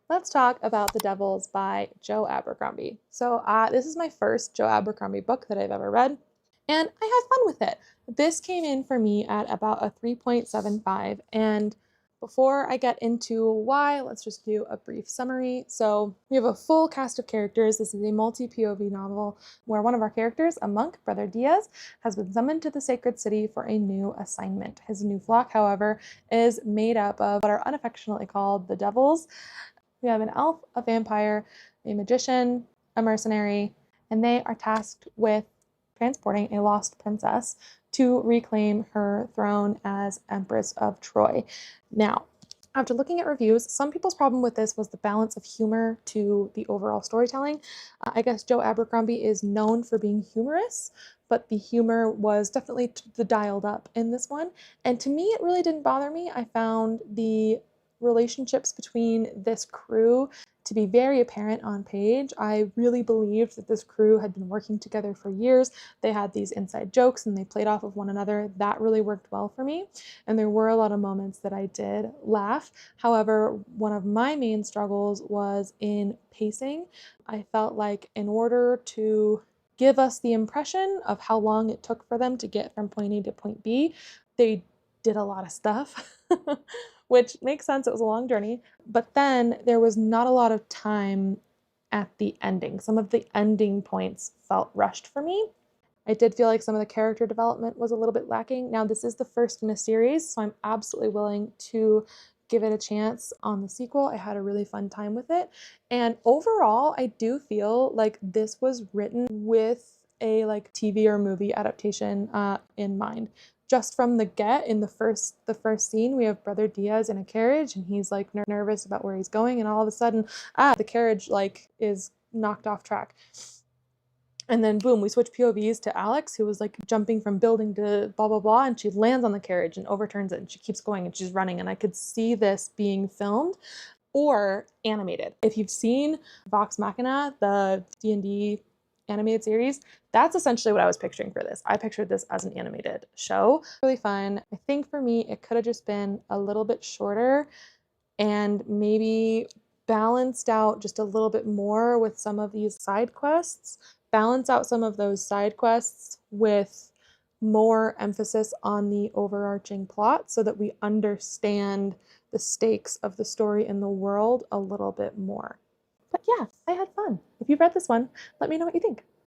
let's talk about The Devils by Joe Abercrombie. So this is my first Joe Abercrombie book that I've ever read, and I had fun with it. This came in for me at about a 3.75, and before I get into why, let's just do a brief summary. So we have a full cast of characters. This is a multi-POV novel where one of our characters, a monk, Brother Diaz, has been summoned to the sacred city for a new assignment. His new flock, however, is made up of what are unaffectionately called the Devils. We have an elf, a vampire, a magician, a mercenary, and they are tasked with transporting a lost princess to reclaim her throne as Empress of Troy. Now, after looking at reviews, some people's problem with this was the balance of humor to the overall storytelling. I guess Joe Abercrombie is known for being humorous, but the humor was definitely dialed up in this one. And to me, it really didn't bother me. I found the relationships between this crew to be very apparent on page. I really believed that this crew had been working together for years. They had these inside jokes and they played off of one another. That really worked well for me. And there were a lot of moments that I did laugh. However, one of my main struggles was in pacing. I felt like in order to give us the impression of how long it took for them to get from point A to point B, they did a lot of stuff. Which makes sense. It was a long journey. But then there was not a lot of time at the ending. Some of the ending points felt rushed for me. I did feel like some of the character development was a little bit lacking. Now, this is the first in a series, so I'm absolutely willing to give it a chance on the sequel. I had a really fun time with it. And overall, I do feel like this was written with a TV or movie adaptation in mind. Just from the get in the first scene, we have Brother Diaz in a carriage and he's like nervous about where he's going, and all of a sudden, the carriage is knocked off track. And then boom, we switch POVs to Alex, who was like jumping from building to blah, blah, blah. And she lands on the carriage and overturns it and she keeps going and she's running. And I could see this being filmed or animated. If you've seen Vox Machina, the D&D animated series, that's essentially what I was picturing for this. I pictured this as an animated show. Really fun. I think for me, it could have just been a little bit shorter and maybe balanced out just a little bit more with some of these side quests, balance out some of those side quests with more emphasis on the overarching plot so that we understand the stakes of the story in the world a little bit more. But yeah, I had fun. If you've read this one, let me know what you think.